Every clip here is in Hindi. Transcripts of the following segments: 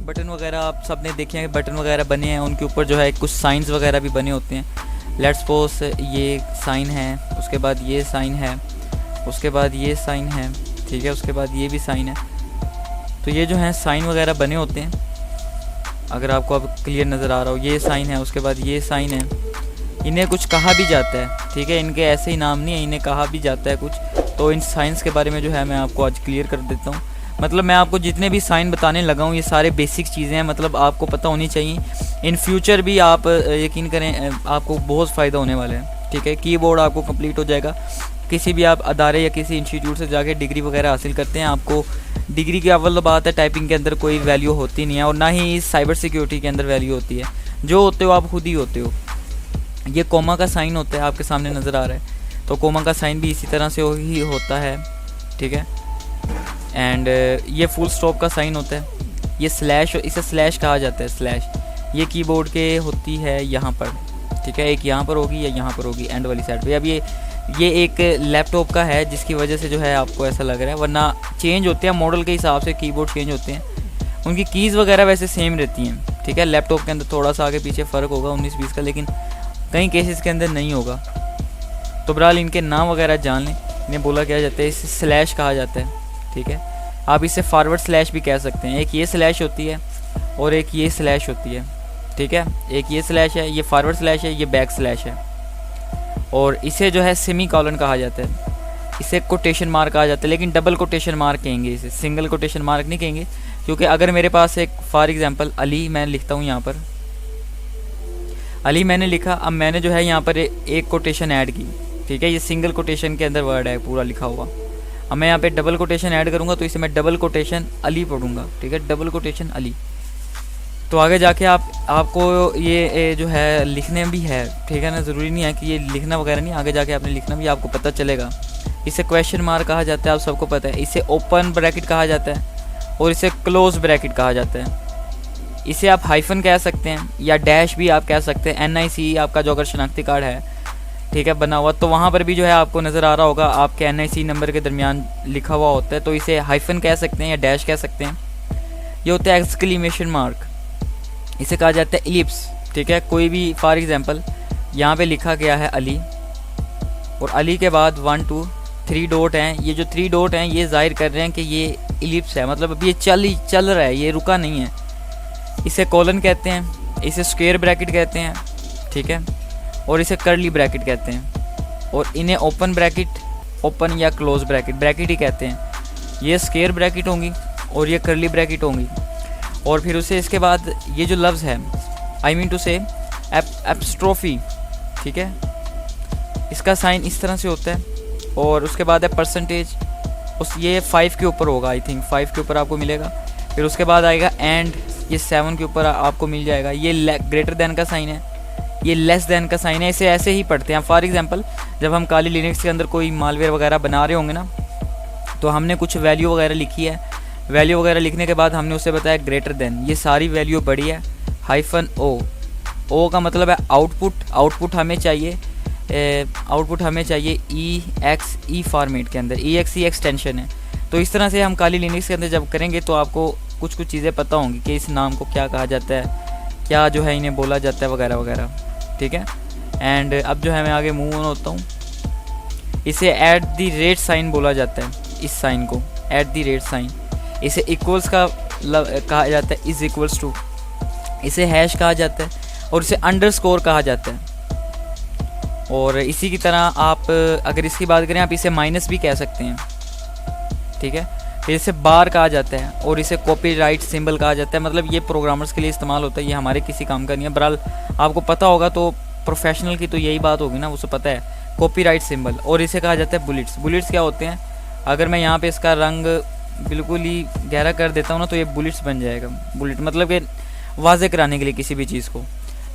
बटन वगैरह आप सब ने देखे हैं, बटन वगैरह बने हैं, उनके ऊपर जो है कुछ साइंस वगैरह भी बने होते हैं। लेट्स सपोज ये साइन है, उसके बाद ये साइन है, उसके बाद ये साइन है, ठीक है, उसके बाद ये भी साइन है। तो ये जो है साइन वगैरह बने होते हैं, अगर आपको अब क्लियर नज़र आ रहा हो, ये साइन है, उसके बाद ये साइन है। इन्हें कुछ कहा भी जाता है, ठीक है, इनके ऐसे ही नाम नहीं है, इन्हें कहा भी जाता है कुछ। तो इन साइंस के बारे में जो है मैं आपको आज क्लियर कर देता हूँ। मतलब मैं आपको जितने भी साइन बताने लगा हूँ ये सारे बेसिक चीज़ें हैं, मतलब आपको पता होनी चाहिए। इन फ्यूचर भी आप यकीन करें आपको बहुत फ़ायदा होने वाला है, ठीक है। कीबोर्ड आपको कंप्लीट हो जाएगा। किसी भी आप अदारे या किसी इंस्टीट्यूट से जाके डिग्री वगैरह हासिल करते हैं, आपको डिग्री की अव्वल बात है टाइपिंग के अंदर कोई वैल्यू होती नहीं है, और ना ही साइबर सिक्योरिटी के अंदर वैल्यू होती है। जो होते हो आप खुद ही होते हो। ये कोमा का साइन होता है, आपके सामने नज़र आ रहा है, तो कोमा का साइन भी इसी तरह से ही होता है, ठीक है। एंड ये फुल स्टॉप का साइन होता है। ये स्लैश, इसे स्लैश कहा जाता है, स्लैश। ये कीबोर्ड के होती है यहाँ पर, ठीक है, एक यहाँ पर होगी या यहाँ पर होगी एंड वाली साइड पे। अब ये एक लैपटॉप का है जिसकी वजह से जो है आपको ऐसा लग रहा है, वरना चेंज होते हैं मॉडल के हिसाब से, कीबोर्ड चेंज होते हैं, उनकी कीज़ वगैरह वैसे सेम रहती हैं, ठीक है। लैपटॉप के अंदर थोड़ा सा आगे पीछे फ़र्क होगा 19-20 का, लेकिन कई केसेस के अंदर नहीं होगा। तो बहरहाल इनके नाम वगैरह जान लें। इन्हें बोला क्या जाता है, इसे स्लैश कहा जाता है, ठीक है। आप इसे फॉरवर्ड स्लैश भी कह सकते हैं। एक ये स्लैश होती है और एक ये स्लैश होती है, ठीक है। एक ये स्लैश है, ये फॉरवर्ड स्लैश है, ये बैक स्लैश है। और इसे जो है सेमी कॉलन कहा जाता है, इसे कोटेशन मार्क कहा जाता है, लेकिन डबल कोटेशन मार्क कहेंगे इसे, सिंगल कोटेशन मार्क नहीं कहेंगे। क्योंकि अगर मेरे पास एक फॉर एग्जांपल अली मैं लिखता हूँ, यहाँ पर अली मैंने लिखा, अब मैंने जो है यहाँ पर एक कोटेशन ऐड की, ठीक है, ये सिंगल कोटेशन के अंदर वर्ड है पूरा लिखा हुआ। अब मैं यहाँ पे डबल कोटेशन ऐड करूँगा तो इसे मैं डबल कोटेशन अली पढ़ूँगा, ठीक है, डबल कोटेशन अली। तो आगे जाके आपको ये जो है लिखने भी है, ठीक है ना, ज़रूरी नहीं है कि ये लिखना वगैरह नहीं, आगे जाके आपने लिखना भी, आपको पता चलेगा। इसे क्वेश्चन मार्क कहा जाता है, आप सबको पता है। इसे ओपन ब्रैकेट कहा जाता है और इसे क्लोज ब्रैकेट कहा जाता है। इसे आप हाइफन कह सकते हैं या डैश भी आप कह सकते हैं। NIC आपका जो अगर शनाख्ती कार्ड है, ठीक है, बना हुआ, तो वहाँ पर भी जो है आपको नज़र आ रहा होगा आपके NIC नंबर के दरमियान लिखा हुआ होता है, तो इसे हाइफन कह सकते हैं या डैश कह सकते हैं। ये होता है एक्सक्लेमेशन मार्क, इसे कहा जाता है इलिप्स, ठीक है। कोई भी फॉर एग्जांपल यहाँ पे लिखा गया है अली, और अली के बाद 1 2 3 डॉट हैं, ये जो 3 डॉट हैं ये जाहिर कर रहे हैं कि ये इलिप्स है, मतलब अभी ये चल रहा है, ये रुका नहीं है। इसे कॉलन कहते हैं, इसे स्क्वायर ब्रैकेट कहते हैं, ठीक है, और इसे कर्ली ब्रैकेट कहते हैं। और इन्हें ओपन ब्रैकेट, ओपन या क्लोज ब्रैकेट ही कहते हैं। ये स्क्वायर ब्रैकेट होंगी और ये कर्ली ब्रैकेट होंगी। और फिर उसे इसके बाद ये जो लफ्ज़ है, आई मीन टू से एप्स्ट्रोफी, ठीक है, इसका साइन इस तरह से होता है। और उसके बाद है परसेंटेज, उस ये 5 के ऊपर होगा, आई थिंक 5 के ऊपर आपको मिलेगा। फिर उसके बाद आएगा एंड, ये 7 के ऊपर आपको मिल जाएगा। ये ग्रेटर दैन का साइन है, ये लेस दैन का साइन है। इसे ऐसे ही पढ़ते हैं। फॉर एग्जांपल जब हम काली लिनक्स के अंदर कोई मालवेयर वगैरह बना रहे होंगे ना, तो हमने कुछ वैल्यू वगैरह लिखी है, वैल्यू वगैरह लिखने के बाद हमने उससे बताया ग्रेटर देन, ये सारी वैल्यू बड़ी है, हाइफन ओ का मतलब है आउटपुट हमें चाहिए, EXE फॉर्मेट के अंदर, EXE एक्सटेंशन है। तो इस तरह से हम काली लिनक्स के अंदर जब करेंगे तो आपको कुछ चीज़ें पता होंगी कि इस नाम को क्या कहा जाता है, क्या जो है इन्हें बोला जाता है वगैरह वगैरह, ठीक है। एंड अब जो है मैं आगे मूव ऑन होता हूँ। इसे ऐट द रेट साइन बोला जाता है, इस साइन को ऐट द रेट साइन। इसे इक्वल्स का कहा जाता है, इज़ इक्वल्स टू। इसे हैश कहा जाता है और इसे अंडरस्कोर कहा जाता है। और इसी की तरह आप अगर इसकी बात करें, आप इसे माइनस भी कह सकते हैं, ठीक है। फिर इसे बार कहा जाता है और इसे कॉपीराइट सिंबल कहा जाता है। मतलब ये प्रोग्रामर्स के लिए इस्तेमाल होता है, ये हमारे किसी काम का नहीं है। बहरहाल आपको पता होगा, तो प्रोफेशनल की तो यही बात होगी ना, उसे पता है, कॉपीराइट सिंबल। और इसे कहा जाता है बुलेट्स। बुलेट्स क्या होते हैं, अगर मैं यहाँ पे इसका रंग बिल्कुल ही गहरा कर देता हूँ ना, तो ये बुलेट्स बन जाएगा। बुलेट मतलब कि वाज़े कराने के लिए किसी भी चीज़ को।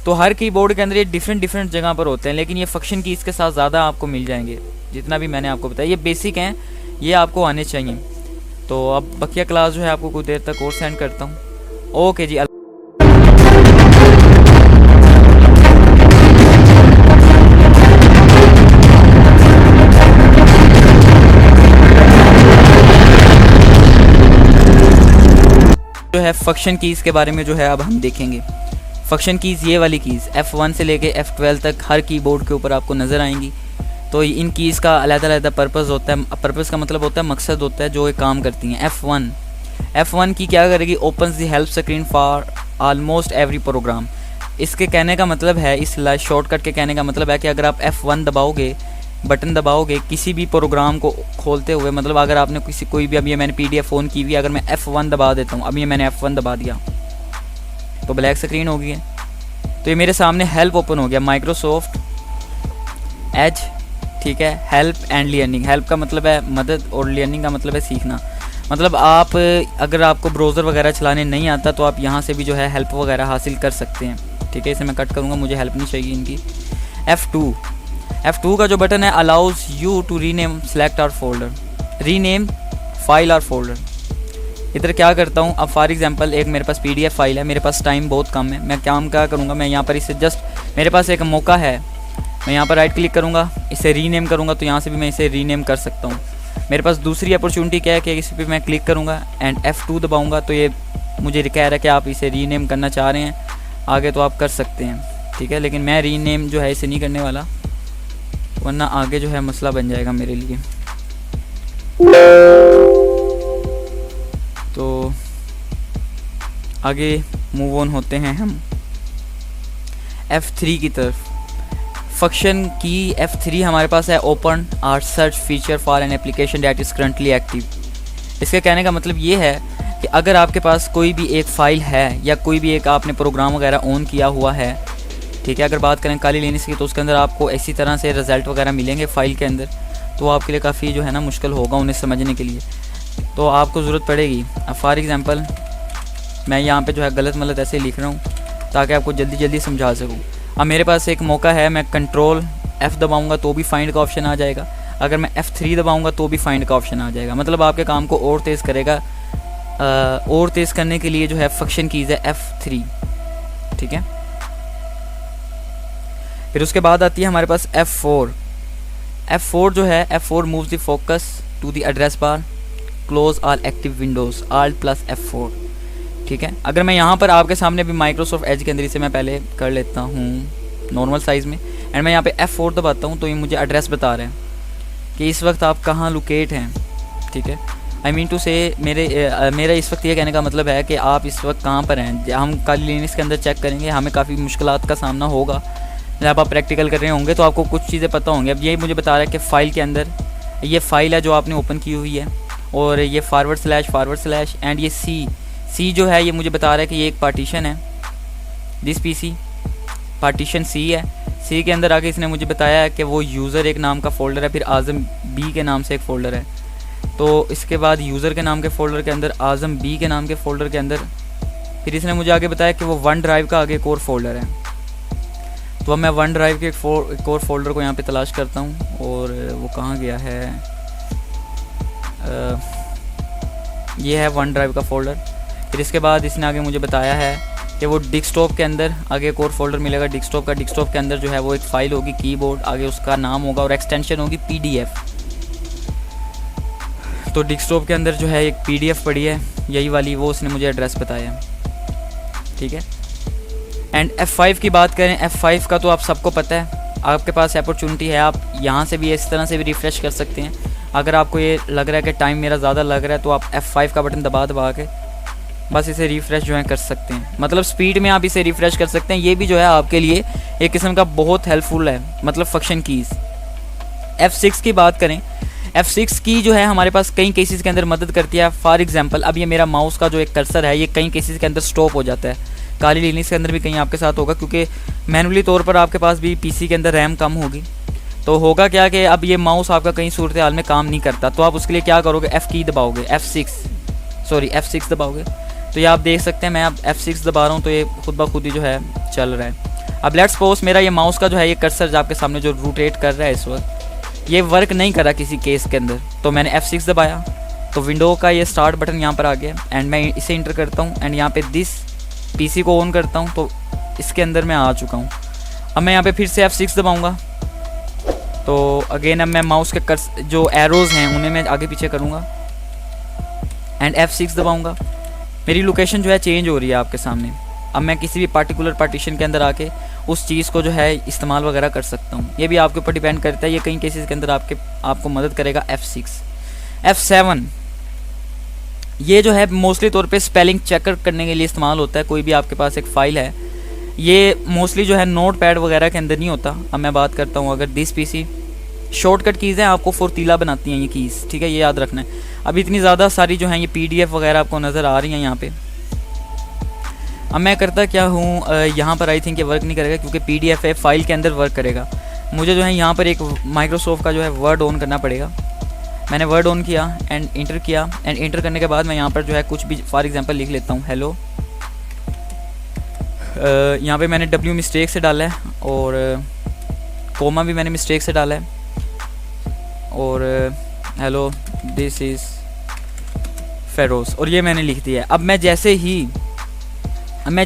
तो हर कीबोर्ड के अंदर ये डिफरेंट जगह पर होते हैं, लेकिन ये फंक्शन की इसके साथ ज़्यादा आपको मिल जाएंगे। जितना भी मैंने आपको बताया, ये बेसिक हैं, ये आपको आने चाहिए। तो अब बकिया क्लास जो है आपको कुछ देर तक और सेंड करता हूँ। ओके जी। जो है फंक्शन कीज़ के बारे में जो है अब हम देखेंगे। फंक्शन कीज़ ये वाली कीज़ F1 से लेके F12 तक हर कीबोर्ड के ऊपर आपको नज़र आएंगी। तो इन कीज़ का अलग-अलग पर्पस होता है। पर्पस का मतलब होता है मकसद होता है जो ये काम करती हैं। F1 की क्या करेगी, opens the help screen for almost every programme. इसके कहने का मतलब है, इस शॉर्टकट के कहने का मतलब है कि अगर आप F1 दबाओगे, बटन दबाओगे किसी भी प्रोग्राम को खोलते हुए, मतलब अगर आपने कोई भी, अब ये मैंने PDF ऑन की हुई, अगर मैं F1 दबा देता हूँ, अब ये मैंने F1 दबा दिया तो ब्लैक स्क्रीन हो गई है। तो ये मेरे सामने हेल्प ओपन हो गया, माइक्रोसॉफ्ट एज, ठीक है। हेल्प एंड लर्निंग, हेल्प का मतलब है मदद और लर्निंग का मतलब है सीखना। मतलब आप अगर आपको ब्राउज़र वगैरह चलाने नहीं आता तो आप यहाँ से भी जो है हेल्प वगैरह हासिल कर सकते हैं, ठीक है। इसे मैं कट करूँगा, मुझे हेल्प नहीं चाहिए इनकी। F2 का जो बटन है allows you to rename select or folder, rename file or folder. इधर क्या करता हूँ, अब फॉर एग्जांपल एक मेरे पास PDF फाइल है, मेरे पास टाइम बहुत कम है, मैं क्या करूँगा, मैं यहाँ पर इसे जस्ट, मेरे पास एक मौका है, मैं यहाँ पर राइट क्लिक करूँगा, इसे रीनेम करूँगा, तो यहाँ से भी मैं इसे रीनेम कर सकता हूँ। मेरे पास दूसरी अपॉर्चुनिटी क्या है कि इस पर मैं क्लिक करूँगा एंड F2 दबाऊँगा तो ये मुझे कह रहा है कि आप इसे रीनेम करना चाह रहे हैं, आगे तो आप कर सकते हैं, ठीक है। लेकिन मैं रीनेम जो है इसे नहीं करने वाला, वरना आगे जो है मसला बन जाएगा मेरे लिए। तो आगे मूव ऑन होते हैं हम F3 की तरफ। फंक्शन की F3 हमारे पास है open or search feature for an application that is currently active. इसके कहने का मतलब ये है कि अगर आपके पास कोई भी एक फ़ाइल है या कोई भी एक आपने प्रोग्राम वगैरह ऑन किया हुआ है, ठीक है। अगर बात करें काली लिनक्स की तो उसके अंदर आपको इसी तरह से रिज़ल्ट वगैरह मिलेंगे फ़ाइल के अंदर, तो आपके लिए काफ़ी जो है ना मुश्किल होगा उन्हें समझने के लिए, तो आपको ज़रूरत पड़ेगी। अब फॉर एग्ज़ाम्पल मैं यहाँ पे जो है गलत मलत ऐसे लिख रहा हूँ ताकि आपको जल्दी जल्दी समझा सकूँ। अब मेरे पास एक मौका है, मैं कंट्रोल F दबाऊँगा तो भी फाइंड का ऑप्शन आ जाएगा, अगर मैं F3 दबाऊँगा तो भी फाइंड का ऑप्शन आ जाएगा। मतलब आपके काम को और तेज़ करेगा। और तेज़ करने के लिए जो है फंक्शन कीज़ है F3, ठीक है। फिर उसके बाद आती है हमारे पास F4 जो है, F4 moves the focus to the address bar, close all active windows, Alt plus F4, ठीक है। अगर मैं यहाँ पर आपके सामने भी माइक्रोसॉफ्ट एज के अंदर इसे मैं पहले कर लेता हूँ नॉर्मल साइज़ में, एंड मैं यहाँ पे F4 दबाता हूँ तो ये मुझे एड्रेस बता रहे हैं कि इस वक्त आप कहाँ लोकेट हैं, ठीक है। आई मीन टू से मेरा इस वक्त ये कहने का मतलब है कि आप इस वक्त कहाँ पर हैं। हम काली लिनक्स के अंदर चेक करेंगे, हमें काफ़ी मुश्किलात का सामना होगा जब आप प्रैक्टिकल कर रहे होंगे, तो आपको कुछ चीज़ें पता होंगी। अब यही मुझे बता रहा है कि फ़ाइल के अंदर ये फ़ाइल है जो आपने ओपन की हुई है, और ये // एंड ये सी जो है ये मुझे बता रहा है कि ये एक पार्टीशन है, दिस PC पार्टीशन C है। C के अंदर आके इसने मुझे बताया है कि वो यूज़र एक नाम का फ़ोल्डर है, फिर आज़म B के नाम से एक फ़ोल्डर है, तो इसके बाद यूज़र के नाम के फ़ोल्डर के अंदर आज़म B के नाम के फ़ोल्डर के अंदर फिर इसने मुझे आगे बताया कि वो वन ड्राइव का आगे एक और फोल्डर है। तो अब मैं वन ड्राइव के एक और फोल्डर को यहाँ पे तलाश करता हूँ, और वो कहाँ गया है, ये है वन ड्राइव का फोल्डर। फिर इसके बाद इसने आगे मुझे बताया है कि वो डेस्कटॉप के अंदर आगे एक और फोल्डर मिलेगा डेस्कटॉप का। डेस्कटॉप के अंदर जो है वो एक फ़ाइल होगी कीबोर्ड, आगे उसका नाम होगा और एक्सटेंशन होगी PDF। तो डेस्कटॉप के अंदर जो है एक PDF पड़ी है यही वाली, वो उसने मुझे एड्रेस बताया, ठीक है। एंड F5 की बात करें, F5 का तो आप सबको पता है, आपके पास अपॉर्चुनिटी है, आप यहाँ से भी इस तरह से भी रिफ़्रेश कर सकते हैं। अगर आपको ये लग रहा है कि टाइम मेरा ज़्यादा लग रहा है तो आप F5 का बटन दबा के बस इसे रिफ़्रेश जो है कर सकते हैं, मतलब स्पीड में आप इसे रिफ़्रेश कर सकते हैं। ये भी जो है आपके लिए एक किस्म का बहुत हेल्पफुल है, मतलब फंक्शन कीज़। F6 की बात करें, F6 की जो है हमारे पास कई केसेस के अंदर मदद करती है। फॉर एग्जांपल अब ये मेरा माउस का जो एक कर्सर है ये कई केसेस के अंदर स्टॉप हो जाता है, काली लिनक्स के अंदर भी कहीं आपके साथ होगा, क्योंकि मैनुअली तौर पर आपके पास भी PC के अंदर रैम कम होगी। तो होगा क्या कि अब ये माउस आपका कहीं सूरत हाल में काम नहीं करता, तो आप उसके लिए क्या करोगे, F की दबाओगे, F6 दबाओगे। तो ये आप देख सकते हैं मैं अब F6 दबा रहा हूँ तो ये खुद ब खुद ही जो है चल रहा है। अब लेट्स सपोज मेरा ये माउस का जो है ये कर्सर जो आपके सामने जो रोटेट कर रहा है इस वक्त ये वर्क नहीं कर रहा किसी केस के अंदर, तो मैंने F6 दबाया तो विंडो का ये स्टार्ट बटन यहाँ पर आ गया, एंड मैं इसे इंटर करता हूँ एंड यहाँ पे दिस PC को ऑन करता हूँ तो इसके अंदर मैं आ चुका हूँ। अब मैं यहाँ पे फिर से F6 दबाऊँगा तो अगेन अब मैं माउस के जो एरोज़ हैं उन्हें मैं आगे पीछे करूँगा एंड F6 दबाऊँगा मेरी लोकेशन जो है चेंज हो रही है आपके सामने। अब मैं किसी भी पार्टिकुलर पार्टीशन के अंदर आके उस चीज़ को जो है इस्तेमाल वगैरह कर सकता हूँ। ये भी आपके ऊपर डिपेंड करता है। ये कई केसेस के अंदर आपको मदद करेगा F6। F7 ये जो है मोस्टली तौर पे स्पेलिंग चेक करने के लिए इस्तेमाल होता है। कोई भी आपके पास एक फ़ाइल है, ये मोस्टली जो है नोट पैड वगैरह के अंदर नहीं होता। अब मैं बात करता हूँ अगर दिस PC शॉर्टकट कीज़ हैं, आपको फुर्तीला बनाती हैं ये कीज़, ठीक है, ये याद रखना है। अब इतनी ज़्यादा सारी जो हैं ये PDF वगैरह आपको नज़र आ रही हैं यहाँ पे। अब मैं करता क्या हूँ, यहाँ पर आई थिंक ये वर्क नहीं करेगा क्योंकि PDF है, फाइल के अंदर वर्क करेगा। मुझे जो है यहाँ पर एक माइक्रोसॉफ्ट का जो है वर्ड ऑन करना पड़ेगा। मैंने वर्ड ऑन किया एंड इंटर किया, एंड इंटर करने के बाद मैं यहाँ पर जो है कुछ भी फॉर एग्जांपल लिख लेता हूँ, हेलो। यहाँ पे मैंने W मिस्टेक से डाला है और कोमा भी मैंने मिस्टेक से डाला है, और हेलो दिस इज़ फेरोज, और ये मैंने लिख दिया है। अब मैं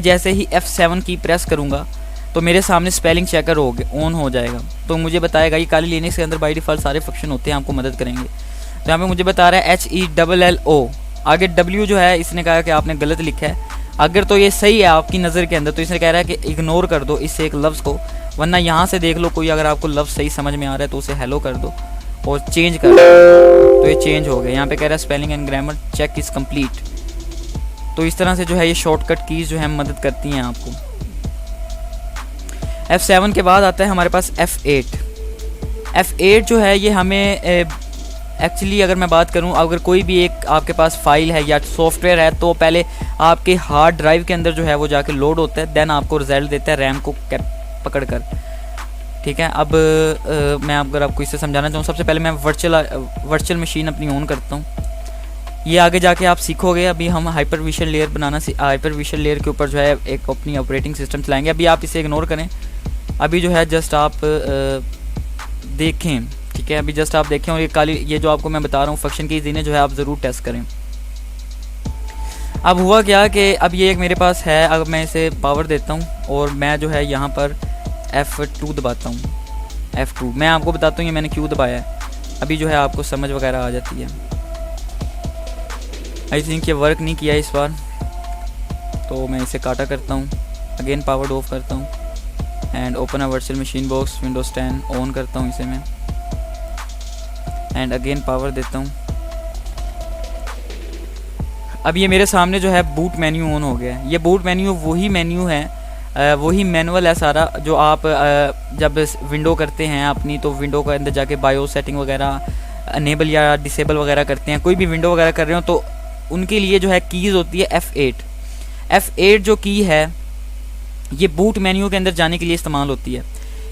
जैसे ही F7 की प्रेस करूँगा तो मेरे सामने स्पेलिंग चेकर ऑन हो जाएगा। तो मुझे बताएगा, ये काली लिनक्स के अंदर बाय डिफ़ॉल्ट सारे फंक्शन होते हैं, आपको मदद करेंगे। तो यहाँ पे मुझे बता रहा है HELLO, आगे W जो है इसने कहा कि आपने गलत लिखा है। अगर तो ये सही है आपकी नज़र के अंदर तो इसने कह रहा है कि इग्नोर कर दो इससे एक लफ्ज़ को, वरना यहाँ से देख लो कोई अगर आपको लफ्ज़ सही समझ में आ रहा है तो उसे हेलो कर दो और चेंज कर दो। तो ये चेंज हो गया। यहाँ पे कह रहा है spelling and grammar check is complete. तो इस तरह से जो है ये शॉर्टकट कीज़ जो है मदद करती हैं आपको। F7 के बाद आता है हमारे पास F8। F8 जो है ये हमें एक्चुअली अगर मैं बात करूं, अगर कोई भी एक आपके पास फाइल है या सॉफ्टवेयर है तो पहले आपके हार्ड ड्राइव के अंदर जो है वो जाके लोड होता है, देन आपको रिजल्ट देता है रैम को पकड़ कर, ठीक है। अब मैं अगर आपको इसे समझाना चाहूँ, सबसे पहले मैं वर्चुअल मशीन अपनी ऑन करता हूँ। ये आगे जाके आप सीखोगे। अभी हम हाइपरविजन लेयर हाइपरविजन लेयर के ऊपर जो है एक अपनी ऑपरेटिंग सिस्टम चलाएंगे। अभी आप इसे इग्नोर करें, अभी जो है जस्ट आप देखें, ठीक है। अभी जस्ट आप देखें और ये जो आपको मैं बता रहा हूँ फंक्शन की इन्हें जो है आप ज़रूर टेस्ट करें। अब हुआ क्या कि अब ये एक मेरे पास है, अब मैं इसे पावर देता हूँ और मैं जो है यहाँ पर F2 दबाता हूँ। F2 मैं आपको बताता हूँ ये मैंने क्यों दबाया है, अभी जो है आपको समझ वगैरह आ जाती है। आई थिंक ये वर्क नहीं किया इस बार, तो मैं इसे काटा करता हूँ। अगेन पावर ऑफ करता हूँ and open a virtual machine box, Windows 10 on करता हूँ इसे मैं, एंड अगेन पावर देता हूँ। अब ये मेरे सामने जो है बूट मेन्यू ऑन हो गया है। ये बूट मेन्यू वही मेन्यू है, वही मैनुअल है सारा जो आप जब विंडो करते हैं अपनी, तो विंडो के अंदर जाके बायो सेटिंग वगैरह अनेबल या डिसेबल वगैरह करते हैं, कोई भी विंडो वगैरह कर रहे हो तो उनके लिए जो है कीज़ होती है F8। F8 जो की है ये बूट मेन्यू के अंदर जाने के लिए इस्तेमाल होती है।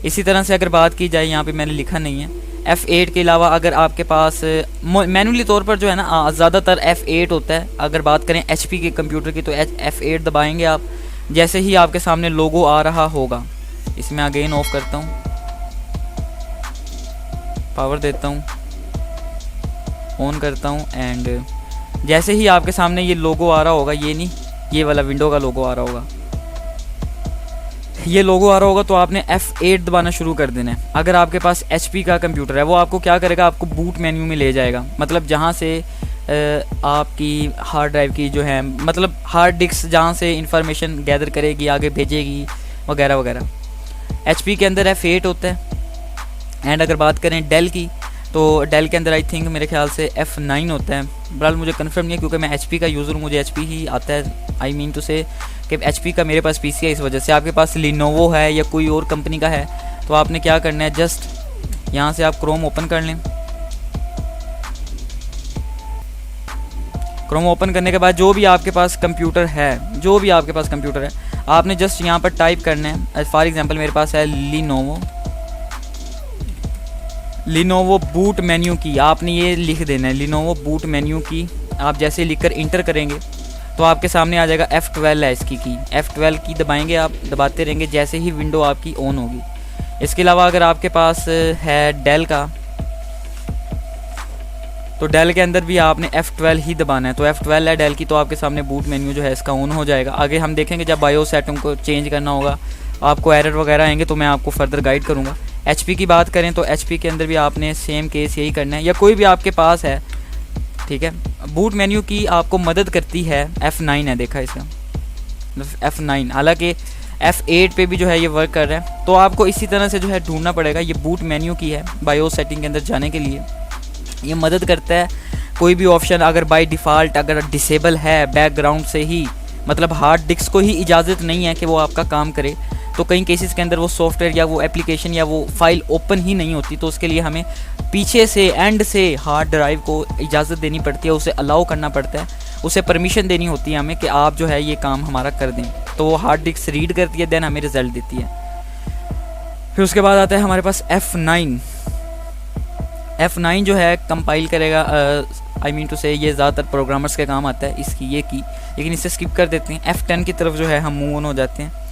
इसी तरह से अगर बात की जाए, यहाँ पे मैंने लिखा नहीं है, F8 के अलावा अगर आपके पास मैनुअली तौर पर जो है ना ज़्यादातर F8 होता है। अगर बात करें HP के कंप्यूटर की तो F8 दबाएंगे आप, जैसे ही आपके सामने लोगो आ रहा होगा। इसमें अगेन ऑफ करता हूँ, पावर देता हूँ, ऑन करता हूँ, एंड जैसे ही आपके सामने ये लोगो आ रहा होगा, ये नहीं, ये वाला विंडो का लोगो आ रहा होगा, ये लोगो आ रहा होगा तो आपने F8 दबाना शुरू कर देना है। अगर आपके पास HP का कंप्यूटर है वो आपको क्या करेगा, आपको बूट मेन्यू में ले जाएगा, मतलब जहाँ से आपकी हार्ड ड्राइव की जो है, मतलब हार्ड डिस्क जहाँ से इंफॉर्मेशन गैदर करेगी, आगे भेजेगी वगैरह वगैरह। HP के अंदर F8 होता है। एंड अगर बात करें डेल की, तो डेल के अंदर आई थिंक मेरे ख्याल से F9 होता है। बहरहाल मुझे कंफर्म नहीं है क्योंकि मैं HP का यूज़र हूँ, मुझे HP ही आता है। आई मीन टू से कि HP का मेरे पास PC है, इस वजह से। आपके पास लिनोवो है या कोई और कंपनी का है तो आपने क्या करना है, जस्ट यहाँ से आप क्रोम ओपन कर लें। क्रोम ओपन करने के बाद जो भी आपके पास कंप्यूटर है, आपने जस्ट यहाँ पर टाइप करना है। फॉर एग्जांपल मेरे पास है लिनोवो बूट मेन्यू की, आपने ये लिख देना है लिनोवो बूट मेन्यू की। आप जैसे लिखकर इंटर करेंगे तो आपके सामने आ जाएगा F12 है इसकी की। F12 की दबाएंगे, आप दबाते रहेंगे जैसे ही विंडो आपकी ऑन होगी। इसके अलावा अगर आपके पास है डेल का, तो डेल के अंदर भी आपने F12 ही दबाना है। तो F12 है डेल की, तो आपके सामने बूट मेन्यू जो है इसका ऑन हो जाएगा। आगे हम देखेंगे जब बायो सेटिंग को चेंज करना होगा, आपको एरर वगैरह आएंगे तो मैं आपको फर्दर गाइड करूँगा। HP की बात करें तो HP के अंदर भी आपने सेम केस यही करना है, या कोई भी आपके पास है, ठीक है। बूट मेन्यू की आपको मदद करती है F9 है, देखा इसका F9, हालांकि F8 पे भी जो है ये वर्क कर रहा है। तो आपको इसी तरह से जो है ढूंढना पड़ेगा। ये बूट मेन्यू की है, बायो सेटिंग के अंदर जाने के लिए ये मदद करता है। कोई भी ऑप्शन अगर बाय डिफ़ॉल्ट अगर डिसेबल है बैकग्राउंड से ही, मतलब हार्ड डिस्क को ही इजाज़त नहीं है कि वो आपका काम करे, तो कई केसेस के अंदर वो सॉफ्टवेयर या वो एप्लीकेशन या वो फाइल ओपन ही नहीं होती, तो उसके लिए हमें पीछे से एंड से हार्ड ड्राइव को इजाज़त देनी पड़ती है, उसे अलाउ करना पड़ता है, उसे परमिशन देनी होती है हमें कि आप जो है ये काम हमारा कर दें। तो वो हार्ड डिस्क रीड करती है, देन हमें रिज़ल्ट देती है। फिर उसके बाद आता है हमारे पास F9। F9 जो है कंपाइल करेगा, आई मीन टू से ये ज़्यादातर प्रोग्रामर्स के काम आता है इसकी ये की, लेकिन इसे स्किप कर देते हैं। F10 की तरफ जो है हम मूव ऑन हो जाते हैं।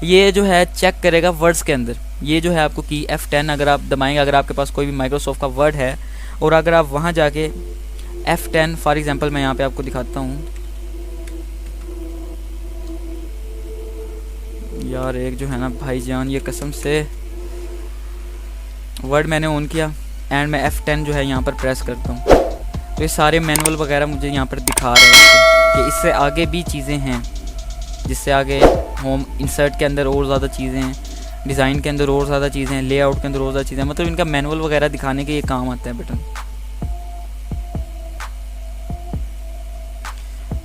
ये जो है चेक करेगा वर्ड्स के अंदर, ये जो है आपको की F10 अगर आप दबाएंगे, अगर आपके पास कोई भी माइक्रोसॉफ्ट का वर्ड है और अगर आप वहाँ जाके F10 फॉर एग्जांपल मैं यहाँ पे आपको दिखाता हूँ यार, एक जो है ना भाईजान, ये कसम से वर्ड मैंने ऑन किया एंड मैं F10 जो है यहाँ पर प्रेस करता हूँ, तो ये सारे मैनुअल वगैरह मुझे यहाँ पर दिखा रहे हैं कि इससे आगे भी चीज़ें हैं, जिससे आगे होम इंसर्ट के अंदर और ज़्यादा चीज़ें हैं, डिज़ाइन के अंदर और ज़्यादा चीज़ें हैं, लेआउट के अंदर और ज़्यादा चीज़ें हैं, मतलब इनका मैनुअल वगैरह दिखाने के ये काम आता है बटन।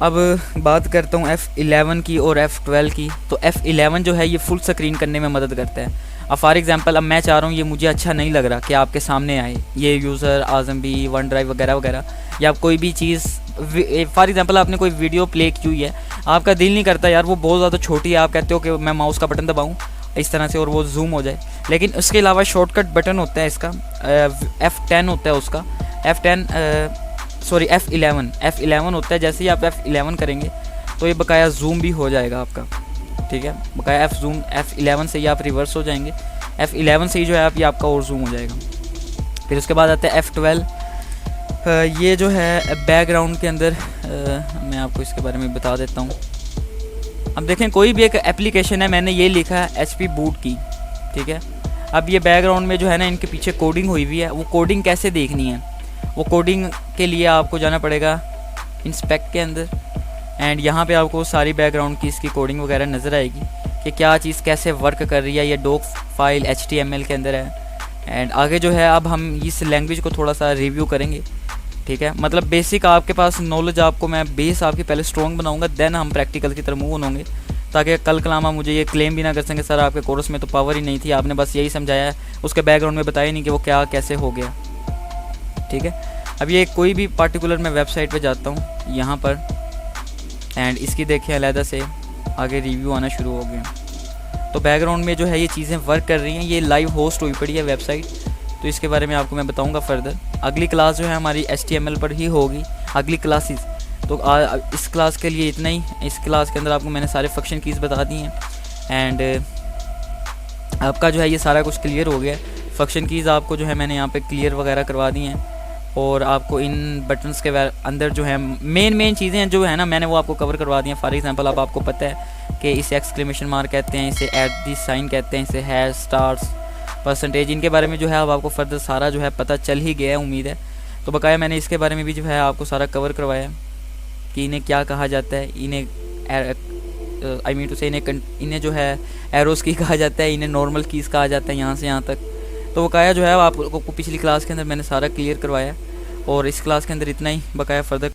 अब बात करता हूँ F11 की और F12 की। तो F11 जो है ये फुल स्क्रीन करने में मदद करता है। अब फॉर एग्जांपल अब मैं चाह रहा हूँ, ये मुझे अच्छा नहीं लग रहा कि आपके सामने आए ये यूज़र आज़म-बी वन ड्राइव वगैरह वगैरह, या आप कोई भी चीज़, फॉर एग्जांपल आपने कोई वीडियो प्ले की हुई है, आपका दिल नहीं करता यार वो बहुत ज़्यादा छोटी है, आप कहते हो कि मैं माउस का बटन दबाऊँ इस तरह से और वो जूम हो जाए, लेकिन उसके अलावा शॉर्टकट बटन होता है इसका, F10 होता है उसका, F11 होता है। जैसे ही आप F11 करेंगे तो ये बकाया जूम भी हो जाएगा आपका, ठीक है, बकाया F11 से ही आप रिवर्स हो जाएंगे, F11 से ही जो है आप ये आपका और जूम हो जाएगा। फिर उसके बाद आता है F12। ये जो है बैकग्राउंड के अंदर मैं आपको इसके बारे में बता देता हूँ। अब देखें कोई भी एक एप्लीकेशन है, मैंने ये लिखा है HP बूट की, ठीक है। अब ये बैकग्राउंड में जो है ना इनके पीछे कोडिंग हुई हुई है, वो कोडिंग कैसे देखनी है, वो कोडिंग के लिए आपको जाना पड़ेगा इंस्पेक्ट के अंदर एंड यहाँ पे आपको सारी बैकग्राउंड की इसकी कोडिंग वगैरह नज़र आएगी कि क्या चीज़ कैसे वर्क कर रही है। ये डॉक फाइल HTML के अंदर है एंड आगे जो है अब हम इस लैंग्वेज को थोड़ा सा रिव्यू करेंगे, ठीक है। मतलब बेसिक आपके पास नॉलेज, आपको मैं बेस आपकी पहले स्ट्रॉन्ग बनाऊंगा, देन हम प्रैक्टिकल की तरफ मूव ऑन होंगे, ताकि कल कलामा मुझे ये क्लेम भी ना कर सकें सर आपके कोर्स में तो पावर ही नहीं थी, आपने बस यही समझाया है, उसके बैकग्राउंड में बताया नहीं कि वो क्या कैसे हो गया, ठीक है। अब ये कोई भी पार्टिकुलर मैं वेबसाइट पे जाता हूँ यहाँ पर एंड इसकी देखिए अलहदा से आगे रिव्यू आना शुरू हो गया। तो बैकग्राउंड में जो है ये चीज़ें वर्क कर रही हैं, ये लाइव होस्ट हुई पड़ी है वेबसाइट, तो इसके बारे में आपको मैं बताऊंगा फर्दर। अगली क्लास जो है हमारी HTML पर ही होगी, अगली क्लासेस। तो इस क्लास के लिए इतना ही। इस क्लास के अंदर आपको मैंने सारे फंक्शन कीज़ बता दी हैं एंड आपका जो है ये सारा कुछ क्लियर हो गया। फंक्शन कीज़ आपको जो है मैंने यहाँ पे क्लियर वगैरह करवा दी हैं और आपको इन बटन्स के अंदर जो है मेन चीज़ें जो है ना मैंने वो आपको कवर करवा दी हैं। फॉर एग्जांपल अब आपको पता है कि इसे एक्सक्लेमेशन मार्क कहते हैं, इसे @, कहते हैं, इसे हैश, स्टार्स, परसेंटेज, इनके बारे में जो है अब आपको फर्दर सारा जो है पता चल ही गया है उम्मीद है। तो बकाया मैंने इसके बारे में भी जो है आपको सारा कवर करवाया कि इन्हें क्या कहा जाता है, इन्हें आई मीन टू से इन्हें जो है एरोस की कहा जाता है, इन्हें नॉर्मल कीज़ कहा जाता है यहाँ से यहाँ तक। तो बकाया जो है आपको पिछली क्लास के अंदर मैंने सारा क्लियर करवाया और इस क्लास के अंदर इतना ही, बकाया फर्दर